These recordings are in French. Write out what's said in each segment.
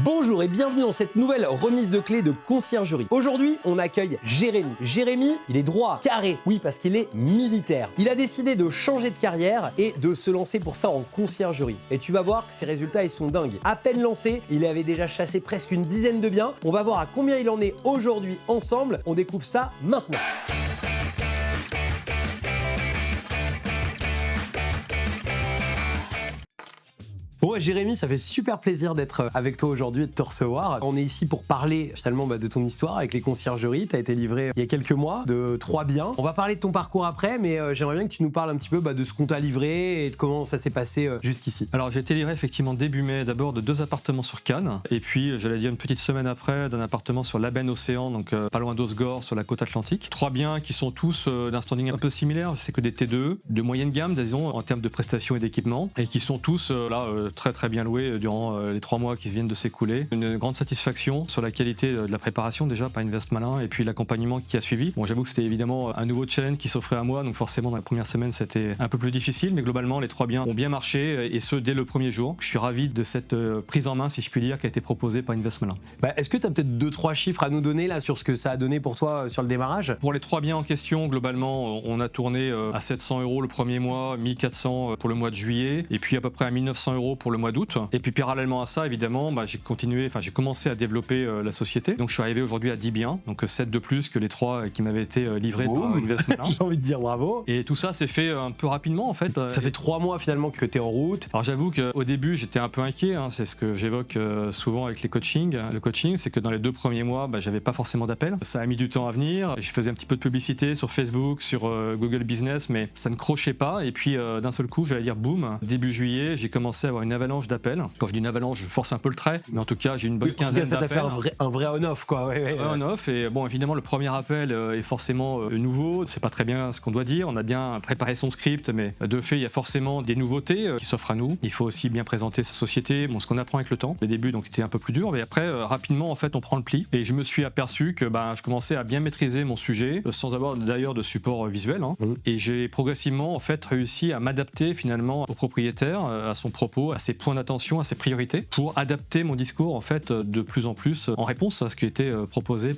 Bonjour et bienvenue dans cette nouvelle remise de clés de conciergerie. Aujourd'hui, on accueille Jérémy. Jérémy, il est droit, carré, oui parce qu'il est militaire. Il a décidé de changer de carrière et de se lancer pour ça en conciergerie. Et tu vas voir que ses résultats, ils sont dingues. À peine lancé, il avait déjà chassé presque une dizaine de biens. On va voir à combien il en est aujourd'hui ensemble. On découvre ça maintenant. Bon, Jérémy, ça fait super plaisir d'être avec toi aujourd'hui et de te recevoir. On est ici pour parler finalement de ton histoire avec les conciergeries. Tu as été livré il y a quelques mois de 3 biens. On va parler de ton parcours après, mais j'aimerais bien que tu nous parles un petit peu de ce qu'on t'a livré et de comment ça s'est passé jusqu'ici. Alors j'ai été livré effectivement début mai d'abord de 2 appartements sur Cannes et puis j'allais dire une petite semaine après d'un appartement sur l'Aben Océan, donc pas loin d'Osgore sur la côte atlantique. 3 biens qui sont tous d'un standing un peu similaire, c'est que des T2 de moyenne gamme disons en termes de prestations et d'équipement et qui sont tous très bien loués durant les 3 mois qui viennent de s'écouler. Une grande satisfaction sur la qualité de la préparation déjà par Invest Malin et puis l'accompagnement qui a suivi. Bon, j'avoue que c'était évidemment un nouveau challenge qui s'offrait à moi, donc forcément dans la première semaine c'était un peu plus difficile, mais globalement les 3 biens ont bien marché et ce dès le premier jour. Je suis ravi de cette prise en main, si je puis dire, qui a été proposée par Invest Malin. Est-ce que tu as peut-être 2-3 chiffres à nous donner là sur ce que ça a donné pour toi sur le démarrage? Pour les 3 biens en question, globalement on a tourné à 700 € le premier mois, 1400 pour le mois de juillet et puis à peu près à 1900 € pour le mois d'août. Et puis parallèlement à ça, évidemment, j'ai commencé à développer la société. Donc je suis arrivé aujourd'hui à 10 biens, donc 7 de plus que les 3 qui m'avaient été livrés par Invest Malin. J'ai envie de dire bravo. Et tout ça s'est fait un peu rapidement en fait. Ça fait 3 mois finalement que tu es en route. Alors j'avoue qu'au début j'étais un peu inquiet, c'est ce que j'évoque souvent avec les coachings. Le coaching, c'est que dans les 2 premiers mois, j'avais pas forcément d'appels. Ça a mis du temps à venir. Je faisais un petit peu de publicité sur Facebook, sur Google Business, mais ça ne crochait pas. Et puis d'un seul coup, j'allais dire boum, début juillet, j'ai commencé à avoir une avalanche d'appels. Quand je dis une avalanche, je force un peu le trait, mais en tout cas, j'ai une bonne quinzaine d'appels. Ça t'a fait un vrai on-off, quoi. Ouais. On-off, et bon, évidemment, le premier appel est forcément nouveau. C'est pas très bien ce qu'on doit dire. On a bien préparé son script, mais de fait, il y a forcément des nouveautés qui s'offrent à nous. Il faut aussi bien présenter sa société. Bon, ce qu'on apprend avec le temps. Les débuts, donc, étaient un peu plus durs, mais après, rapidement, en fait, on prend le pli. Et je me suis aperçu que je commençais à bien maîtriser mon sujet, sans avoir d'ailleurs de support visuel. Et j'ai progressivement, en fait, réussi à m'adapter finalement au propriétaire, à son propos, à ses points d'attention, à ses priorités, pour adapter mon discours en fait de plus en plus en réponse à ce qui était proposé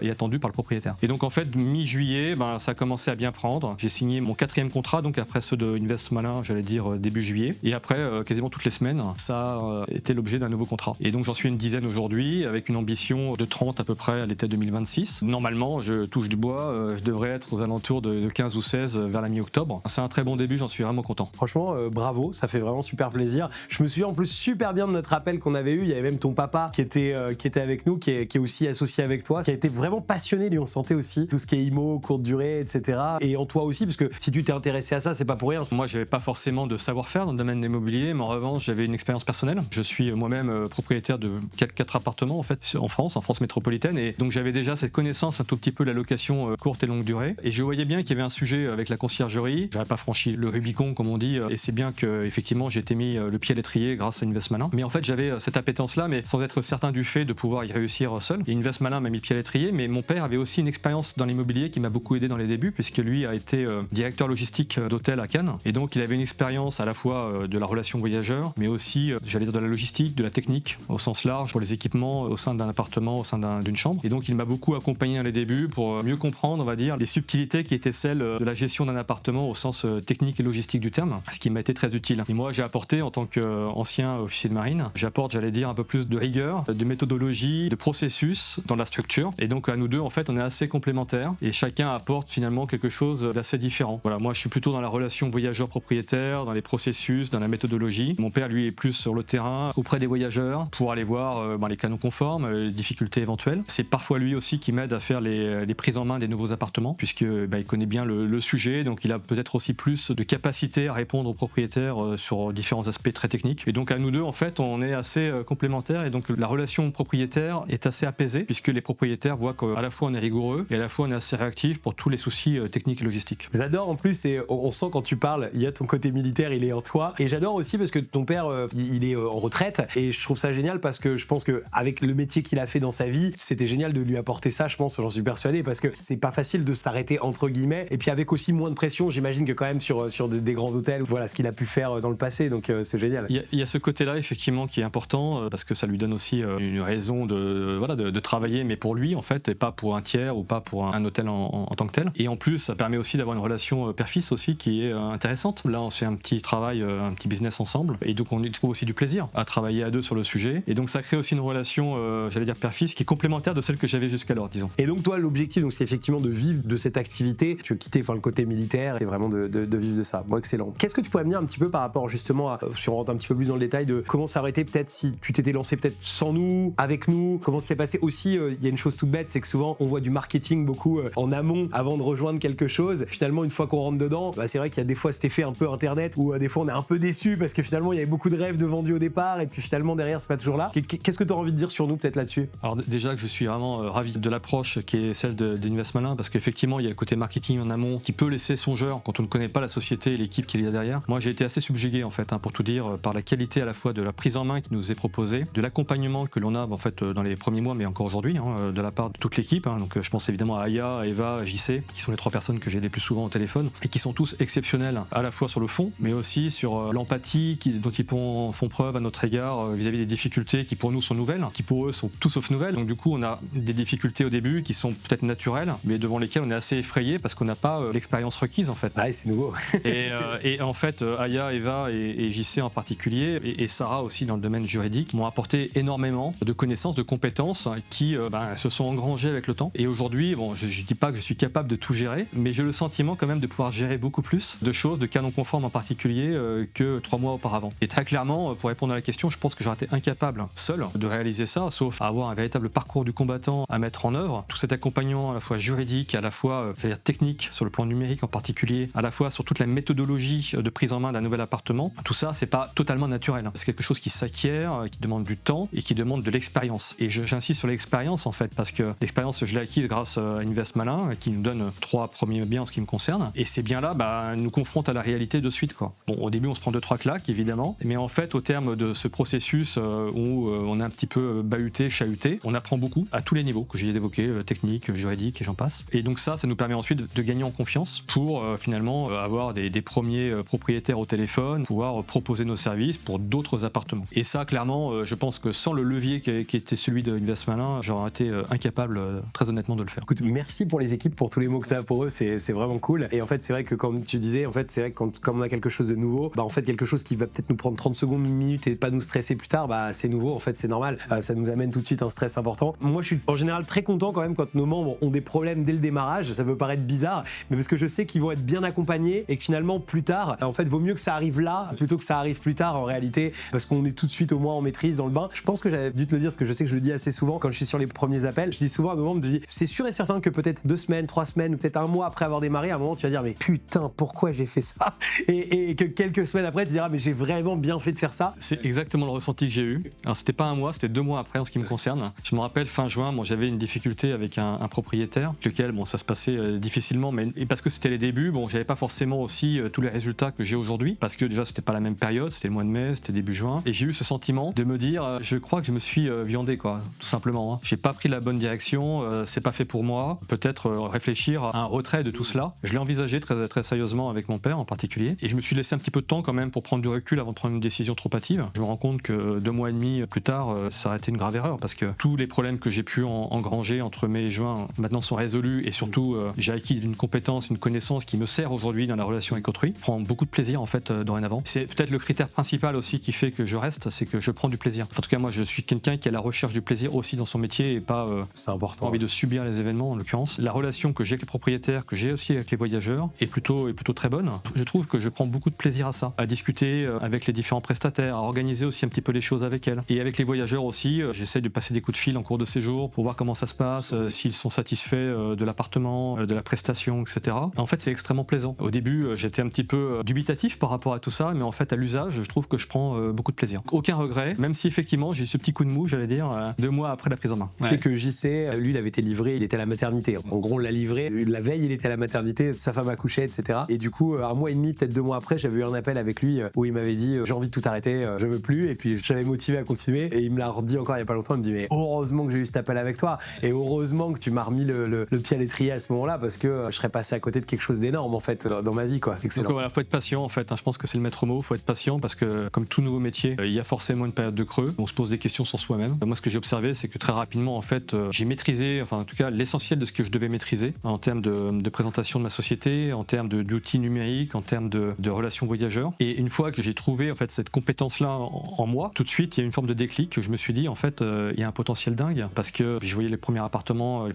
et attendu par le propriétaire. Et donc en fait mi-juillet, ça a commencé à bien prendre. J'ai signé mon 4e contrat, donc après ceux de Invest Malin, j'allais dire début juillet. Et après quasiment toutes les semaines, ça a été l'objet d'un nouveau contrat. Et donc j'en suis une dizaine aujourd'hui, avec une ambition de 30 à peu près à l'été 2026. Normalement, je touche du bois, je devrais être aux alentours de 15 ou 16 vers la mi-octobre. C'est un très bon début, j'en suis vraiment content. Franchement, bravo, ça fait vraiment super plaisir. Je me souviens en plus super bien de notre appel qu'on avait eu. Il y avait même ton papa qui était avec nous, qui est aussi associé avec toi, qui a été vraiment passionné, lui on sentait aussi tout ce qui est IMO, courte durée, etc. Et en toi aussi, parce que si tu t'es intéressé à ça, c'est pas pour rien. Moi, j'avais pas forcément de savoir-faire dans le domaine de l'immobilier, mais en revanche, j'avais une expérience personnelle. Je suis moi-même propriétaire de 4 appartements en fait en France métropolitaine, et donc j'avais déjà cette connaissance un tout petit peu de la location courte et longue durée. Et je voyais bien qu'il y avait un sujet avec la conciergerie. J'avais pas franchi le Rubicon comme on dit, et c'est bien que effectivement j'ai été mis le pied à l'étrier grâce à Invest Malin. Mais en fait, j'avais cette appétence-là, mais sans être certain du fait de pouvoir y réussir seul. Et Invest Malin m'a mis le pied à l'étrier, mais mon père avait aussi une expérience dans l'immobilier qui m'a beaucoup aidé dans les débuts, puisque lui a été directeur logistique d'hôtel à Cannes. Et donc il avait une expérience à la fois de la relation voyageur, mais aussi, j'allais dire, de la logistique, de la technique, au sens large, pour les équipements au sein d'un appartement, au sein d'une chambre. Et donc il m'a beaucoup accompagné dans les débuts pour mieux comprendre, on va dire, les subtilités qui étaient celles de la gestion d'un appartement au sens technique et logistique du terme, ce qui m'a été très utile. Et moi, j'ai apporté, en tant qu'ancien officier de marine, j'apporte, j'allais dire, un peu plus de rigueur, de méthodologie, de processus dans la structure. Et donc à nous deux, en fait, on est assez complémentaires et chacun apporte finalement quelque chose d'assez différent. Voilà, moi je suis plutôt dans la relation voyageur-propriétaire, dans les processus, dans la méthodologie. Mon père, lui, est plus sur le terrain, auprès des voyageurs, pour aller voir les canons conformes, les difficultés éventuelles. C'est parfois lui aussi qui m'aide à faire les prises en main des nouveaux appartements, puisque il connaît bien le sujet, donc il a peut-être aussi plus de capacité à répondre aux propriétaires sur différents aspects très techniques. Et donc à nous deux, en fait, on est assez complémentaires, et donc la relation propriétaire est assez apaisée, puisque les propriétaires voient qu'à la fois on est rigoureux et à la fois on est assez réactif pour tous les soucis techniques et logistiques. J'adore en plus, et on sent quand tu parles, il y a ton côté militaire, il est en toi. Et j'adore aussi parce que ton père, il est en retraite, et je trouve ça génial parce que je pense qu'avec le métier qu'il a fait dans sa vie, c'était génial de lui apporter ça, je pense, j'en suis persuadé, parce que c'est pas facile de s'arrêter entre guillemets, et puis avec aussi moins de pression, j'imagine, que quand même sur des grands hôtels, voilà ce qu'il a pu faire dans le passé, donc c'est génial. il y a ce côté-là effectivement qui est important parce que ça lui donne aussi une raison de travailler, mais pour lui en fait, et pas pour un tiers ou pas pour un hôtel en tant que tel. Et en plus, ça permet aussi d'avoir une relation père-fils aussi qui est intéressante. Là, on se fait un petit travail, un petit business ensemble, et donc on y trouve aussi du plaisir à travailler à deux sur le sujet. Et donc ça crée aussi une relation, j'allais dire père-fils, qui est complémentaire de celle que j'avais jusqu'alors, disons. Et donc toi, l'objectif, donc, c'est effectivement de vivre de cette activité. Tu veux quitter le côté militaire et vraiment de vivre de ça. Bon, excellent. Qu'est-ce que tu pourrais me dire un petit peu par rapport justement à, si on rentre un petit peu plus dans le détail, de comment ça aurait été peut-être si tu t'étais lancé peut-être sans nous, avec nous, comment ça s'est passé aussi. Il y a une chose toute bête, c'est que souvent on voit du marketing beaucoup en amont avant de rejoindre quelque chose. Finalement, une fois qu'on rentre dedans, c'est vrai qu'il y a des fois cet effet un peu internet où des fois on est un peu déçu parce que finalement il y avait beaucoup de rêves de vendus au départ et puis finalement derrière c'est pas toujours là. Qu'est-ce que tu as envie de dire sur nous peut-être là-dessus? Alors déjà que je suis vraiment ravi de l'approche qui est celle d'Invest Malin, parce qu'effectivement il y a le côté marketing en amont qui peut laisser songeur quand on ne connaît pas la société et l'équipe qu'il y a derrière. Moi j'ai été assez subjugué en fait, pour tout dire, par la qualité à la fois de la prise en main qui nous est proposée, de l'accompagnement que l'on a en fait dans les premiers mois mais encore aujourd'hui de la part de toute l'équipe. Donc je pense évidemment à Aya, à Eva, à JC, qui sont les trois personnes que j'ai les plus souvent au téléphone et qui sont tous exceptionnels à la fois sur le fond mais aussi sur l'empathie dont ils font preuve à notre égard vis-à-vis des difficultés qui pour nous sont nouvelles, qui pour eux sont tout sauf nouvelles. Donc du coup on a des difficultés au début qui sont peut-être naturelles mais devant lesquelles on est assez effrayé parce qu'on n'a pas l'expérience requise en fait. Ouais, c'est nouveau. et en fait Aya, Eva et JC en particulier et Sarah aussi dans le domaine juridique m'ont apporté énormément de connaissances, de compétences qui se sont engrangées avec le temps. Et aujourd'hui, je dis pas que je suis capable de tout gérer, mais j'ai le sentiment quand même de pouvoir gérer beaucoup plus de choses, de canons conformes en particulier, que 3 mois auparavant. Et très clairement, pour répondre à la question, je pense que j'aurais été incapable seul de réaliser ça, sauf à avoir un véritable parcours du combattant à mettre en œuvre. Tout cet accompagnement à la fois juridique, à la fois technique, sur le plan numérique en particulier, à la fois sur toute la méthodologie de prise en main d'un nouvel appartement, tout ça, c'est pas totalement naturel. C'est quelque chose qui s'acquiert, qui demande du temps et qui demande de l'expérience. Et j'insiste sur l'expérience en fait, parce que l'expérience, je l'ai acquise grâce à Invest Malin, qui nous donne 3 premiers biens en ce qui me concerne. Et ces biens-là nous confrontent à la réalité de suite, quoi. Bon, au début, on se prend 2-3 claques, évidemment, mais en fait, au terme de ce processus où on est un petit peu bahuté, chahuté, on apprend beaucoup à tous les niveaux que j'ai évoqués, technique, juridique et j'en passe. Et donc ça nous permet ensuite de gagner en confiance pour finalement avoir des premiers propriétaires au téléphone, pouvoir proposer nos services pour d'autres appartements. Et ça, clairement, je pense que sans le levier qui était celui de Invest Malin, j'aurais été incapable, très honnêtement, de le faire. Écoute, merci pour les équipes, pour tous les mots que tu as pour eux, c'est vraiment cool. Et en fait, c'est vrai que comme tu disais, en fait, c'est vrai que quand on a quelque chose de nouveau, en fait, quelque chose qui va peut-être nous prendre 30 secondes, une minute et pas nous stresser plus tard, c'est nouveau, en fait, c'est normal. Ça nous amène tout de suite un stress important. Moi, je suis en général très content quand même quand nos membres ont des problèmes dès le démarrage. Ça peut paraître bizarre, mais parce que je sais qu'ils vont être bien accompagnés et que finalement, plus tard, en fait, vaut mieux que ça arrive là plutôt que ça arrive plus tard en réalité, parce qu'on est tout de suite au moins en maîtrise dans le bain. Je pense que j'avais dû te le dire, parce que je sais que je le dis assez souvent quand je suis sur les premiers appels. Je dis souvent à nos membres, je dis, c'est sûr et certain que peut-être 2 semaines, 3 semaines ou peut-être un mois après avoir démarré, à un moment tu vas dire mais putain pourquoi j'ai fait ça, et que quelques semaines après tu diras mais j'ai vraiment bien fait de faire ça. C'est exactement le ressenti que j'ai eu. Alors c'était pas un mois, c'était 2 mois après en ce qui me concerne. Je me rappelle fin juin, j'avais une difficulté avec un propriétaire, lequel ça se passait difficilement, mais et parce que c'était les débuts, j'avais pas forcément aussi tous les résultats que j'ai aujourd'hui, parce que déjà c'était pas la même période, c'était le mois de mai, c'était début juin, et j'ai eu ce sentiment de me dire je crois que je me suis viandé quoi, tout simplement. J'ai pas pris la bonne direction, c'est pas fait pour moi, peut-être réfléchir à un retrait de tout cela. Je l'ai envisagé très, très sérieusement avec mon père en particulier, et je me suis laissé un petit peu de temps quand même pour prendre du recul avant de prendre une décision trop hâtive. Je me rends compte que 2 mois et demi plus tard, ça aurait été une grave erreur, parce que tous les problèmes que j'ai pu engranger entre mai et juin maintenant sont résolus, et surtout j'ai acquis une compétence, une connaissance qui me sert aujourd'hui dans la relation avec autrui. Je prends beaucoup de plaisir en fait dorénavant. C'est peut-être le critère principal aussi qui fait que je reste, c'est que je prends du plaisir. En tout cas moi je suis quelqu'un qui est à la recherche du plaisir aussi dans son métier et pas c'est important, envie de subir les événements en l'occurrence. La relation que j'ai avec les propriétaires, que j'ai aussi avec les voyageurs est plutôt très bonne. Je trouve que je prends beaucoup de plaisir à ça, à discuter avec les différents prestataires, à organiser aussi un petit peu les choses avec elles. Et avec les voyageurs aussi, j'essaie de passer des coups de fil en cours de séjour pour voir comment ça se passe, s'ils sont satisfaits de l'appartement, de la prestation, etc. En fait c'est extrêmement plaisant. Au début j'étais un petit peu dubitatif par rapport à tout ça, mais en fait à l'usage je trouve que je prends beaucoup de plaisir. Aucun regret, même si effectivement j'ai eu ce petit coup de mou, j'allais dire, 2 mois après la prise en main. Ouais. Que JC, lui il avait été livré, il était à la maternité. En gros on l'a livré, la veille il était à la maternité, sa femme accouchait, etc. Et du coup 1 mois et demi, peut-être 2 mois après, j'avais eu un appel avec lui où il m'avait dit j'ai envie de tout arrêter, je veux plus, et puis j'avais motivé à continuer, et il me l'a redit encore il y a pas longtemps, il me dit mais heureusement que j'ai eu cet appel avec toi, et heureusement que tu m'as remis le pied à l'étrier à ce moment-là, parce que je serais passé à côté de quelque chose d'énorme en fait dans ma vie quoi. Excellent. Donc voilà, faut être patient en fait, je pense que c'est le maître mot, faut être patient, parce que que comme tout nouveau métier, il y a forcément une période de creux. On se pose des questions sur soi-même. Moi, ce que j'ai observé, c'est que très rapidement, en fait, j'ai maîtrisé, enfin en tout cas l'essentiel de ce que je devais maîtriser en termes de présentation de ma société, en termes d'outils numériques, en termes de relations voyageurs. Et une fois que j'ai trouvé en fait cette compétence-là en moi, tout de suite, il y a une forme de déclic. Je me suis dit, en fait, il y a un potentiel dingue parce que je voyais les premiers appartements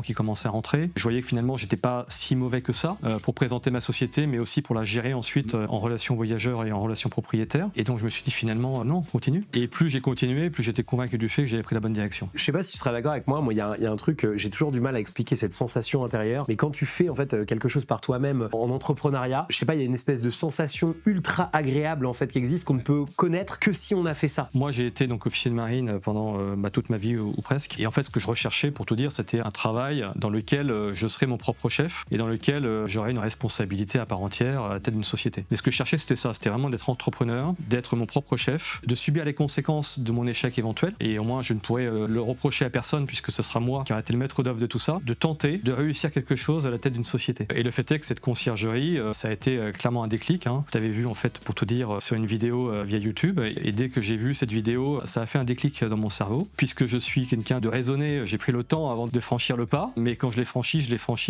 qui commençaient à rentrer. Je voyais que finalement, j'étais pas si mauvais que ça pour présenter ma société, mais aussi pour la gérer ensuite en relation voyageurs et en relation propriétaire. Et donc, je me suis dit finalement, non, continue. Et plus j'ai continué, plus j'étais convaincu du fait que j'avais pris la bonne direction. Je sais pas si tu seras d'accord avec moi. Moi, il y a un truc, j'ai toujours du mal à expliquer cette sensation intérieure. Mais quand tu fais en fait quelque chose par toi-même en entrepreneuriat, je sais pas, il y a une espèce de sensation ultra agréable en fait qui existe qu'on ne peut connaître que si on a fait ça. Moi, j'ai été donc officier de marine pendant toute ma vie ou presque. Et en fait, ce que je recherchais, pour tout dire, c'était un travail dans lequel je serais mon propre chef et dans lequel j'aurais une responsabilité à part entière à la tête d'une société. Et ce que je cherchais, c'était ça. C'était vraiment d'être entrepreneur, d'être mon propre chef, de subir les conséquences de mon échec éventuel. Et au moins, je ne pourrais le reprocher à personne puisque ce sera moi qui aurais été le maître d'œuvre de tout ça, de tenter de réussir quelque chose à la tête d'une société. Et le fait est que cette conciergerie, ça a été clairement un déclic. Tu avais vu, en fait, pour tout dire, sur une vidéo via YouTube. Et dès que j'ai vu cette vidéo, ça a fait un déclic dans mon cerveau. Puisque je suis quelqu'un de raisonné, j'ai pris le temps avant de franchir le pas. Mais quand je l'ai franchi,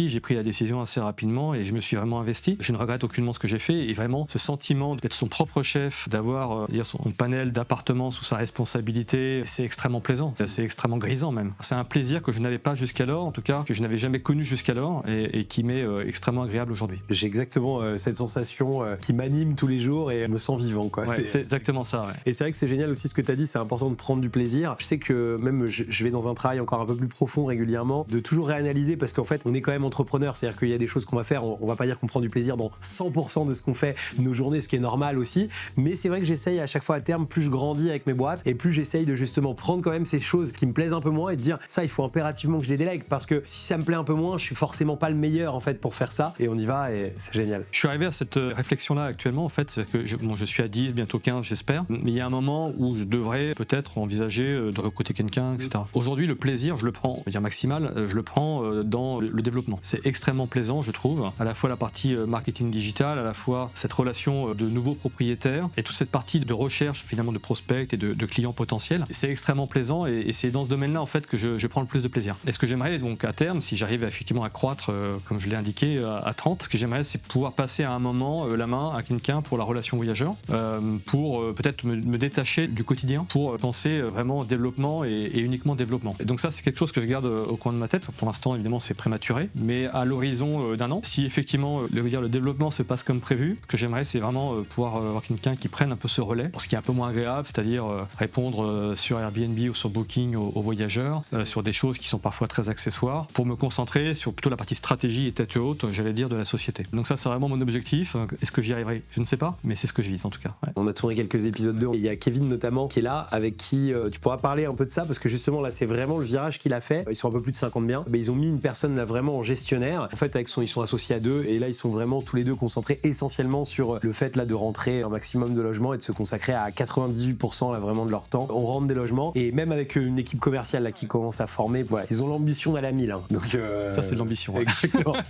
j'ai pris la décision assez rapidement et je me suis vraiment investi. Je ne regrette aucunement ce que j'ai fait. Et vraiment, ce sentiment d'être son propre chef, d'avoir son panel d'appartements sous sa responsabilité, c'est extrêmement plaisant. C'est extrêmement grisant même. C'est un plaisir que je n'avais pas jusqu'alors, en tout cas, que je n'avais jamais connu jusqu'alors et qui m'est extrêmement agréable aujourd'hui. J'ai exactement cette sensation qui m'anime tous les jours et je me sens vivant, quoi. Ouais, c'est exactement ça, ouais. Et c'est vrai que c'est génial aussi ce que tu as dit, c'est important de prendre du plaisir. Je sais que même je vais dans un travail encore un peu plus profond régulièrement, de toujours réanalyser parce qu'en fait, on est quand même entrepreneur, c'est-à-dire qu'il y a des choses qu'on va faire, on va pas dire qu'on prend du plaisir dans 100% de ce qu'on fait nos journées, ce qui est normal aussi, mais c'est vrai que j'essaye à chaque fois à terme, plus je grandis avec mes boîtes et plus j'essaye de justement prendre quand même ces choses qui me plaisent un peu moins et de dire ça, il faut impérativement que je les délègue parce que si ça me plaît un peu moins, je suis forcément pas le meilleur en fait pour faire ça et on y va et c'est génial. Je suis arrivé à cette réflexion-là actuellement en fait, c'est que je suis à 10, bientôt 15 j'espère, mais il y a un moment où je devrais peut-être envisager de recruter quelqu'un, etc. Aujourd'hui le plaisir, je le prends, je veux dire maximal, je le prends dans le développement. C'est extrêmement plaisant je trouve, à la fois la partie marketing digital, à la fois cette relation de nouveaux propriétaires et toute cette partie de recherche finalement de prospects et de clients potentiels. C'est extrêmement plaisant et c'est dans ce domaine-là en fait que je prends le plus de plaisir. Et ce que j'aimerais donc à terme, si j'arrive effectivement à croître comme je l'ai indiqué à 30, ce que j'aimerais c'est pouvoir passer à un moment la main à quelqu'un pour la relation voyageur, pour peut-être me détacher du quotidien, pour penser vraiment développement et uniquement développement. Et donc ça c'est quelque chose que je garde au coin de ma tête. Pour l'instant évidemment c'est prématuré, mais à l'horizon d'un an, si effectivement le développement se passe comme prévu, ce que j'aimerais c'est vraiment pouvoir avoir quelqu'un qui prenne un peu ce relais, pour ce qui est un peu moins agréable, c'est-à-dire répondre sur Airbnb ou sur Booking aux voyageurs, sur des choses qui sont parfois très accessoires, pour me concentrer sur plutôt la partie stratégie et tête haute, j'allais dire, de la société. Donc ça c'est vraiment mon objectif. Est-ce que j'y arriverai? Je ne sais pas, mais c'est ce que je vise en tout cas. Ouais. On a tourné quelques épisodes 2, il y a Kevin notamment qui est là, avec qui tu pourras parler un peu de ça, parce que justement là c'est vraiment le virage qu'il a fait. Ils sont un peu plus de 50 biens, mais ils ont mis une personne là vraiment en gestionnaire. En fait ils sont associés à deux, et là ils sont vraiment tous les deux concentrés essentiellement sur le fait là de rentrer un maximum de logements et de se consacrer à 98% là vraiment de leur temps. On rentre des logements, et même avec une équipe commerciale là qui commence à former, voilà, ils ont l'ambition d'aller à 1000. Hein. Donc ça c'est l'ambition. Ouais.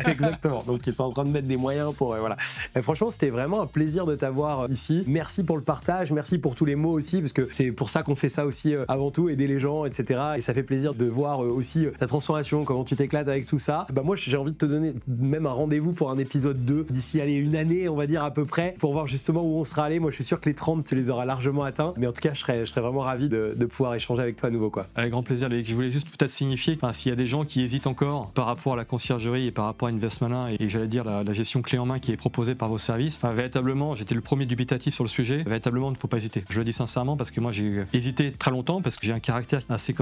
Exactement. Donc ils sont en train de mettre des moyens pour voilà. Et franchement c'était vraiment un plaisir de t'avoir ici. Merci pour le partage, merci pour tous les mots aussi, parce que c'est pour ça qu'on fait ça aussi avant tout, aider les gens, etc. Et ça fait plaisir de voir aussi ta transformation, comment tu t'éclates avec tout ça. Bah moi j'ai envie de te donner même un rendez-vous pour un épisode 2 d'ici une année on va dire à peu près, pour voir justement où on sera allé. Moi je suis sûr que les 30 tu les auras largement atteints, mais en tout cas je serais vraiment ravi de pouvoir échanger avec toi à nouveau, quoi. Avec grand plaisir Loïc. Je voulais juste peut-être signifier, s'il y a des gens qui hésitent encore par rapport à la conciergerie et par rapport à Investmalin et j'allais dire la gestion clé en main qui est proposée par vos services, véritablement j'étais le premier dubitatif sur le sujet, véritablement il ne faut pas hésiter. Je le dis sincèrement parce que moi j'ai hésité très longtemps parce que j'ai un caractère assez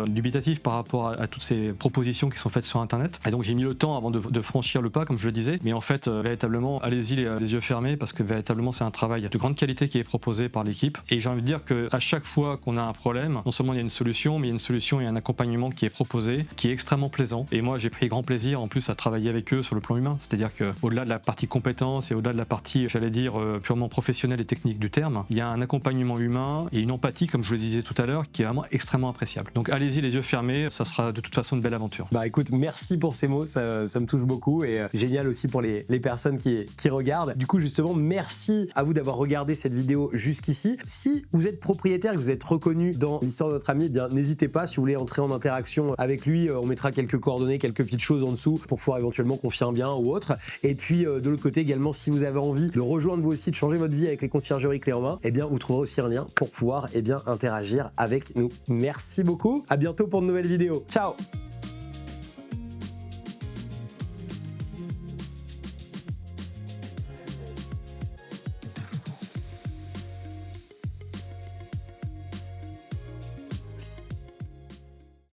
dubitatif par rapport à toutes ces propositions qui sont faites sur internet, et donc j'ai mis le temps avant de franchir le pas comme je le disais, mais en fait véritablement allez-y les yeux fermés, parce que véritablement c'est un travail de grande qualité qui est proposé par l'équipe, et j'ai envie de dire qu'à chaque fois qu'on a un problème, non seulement il y a une solution, mais il y a une solution et un accompagnement qui est proposé, qui est extrêmement plaisant, et moi j'ai pris grand plaisir en plus à travailler avec eux sur le plan humain, c'est-à-dire qu'au-delà de la partie compétence et au-delà de la partie j'allais dire purement professionnelle et technique du terme, il y a un accompagnement humain et une empathie comme je le disais tout à l'heure qui est vraiment extrêmement appréciable. Donc allez-y les yeux fermés, ça sera de toute façon une belle aventure. Bah écoute, merci pour ces mots, ça me touche beaucoup, et génial aussi pour les personnes qui regardent. Du coup justement merci à vous d'avoir regardé regardé cette vidéo jusqu'ici. Si vous êtes propriétaire et que vous êtes reconnu dans l'histoire de notre ami, eh bien n'hésitez pas, si vous voulez entrer en interaction avec lui, on mettra quelques coordonnées, quelques petites choses en dessous pour pouvoir éventuellement confier un bien ou autre. Et puis de l'autre côté également, si vous avez envie de rejoindre vous aussi, de changer votre vie avec les conciergeries clés en main, eh bien vous trouverez aussi un lien pour pouvoir interagir avec nous. Merci beaucoup, à bientôt pour de nouvelles vidéos. Ciao.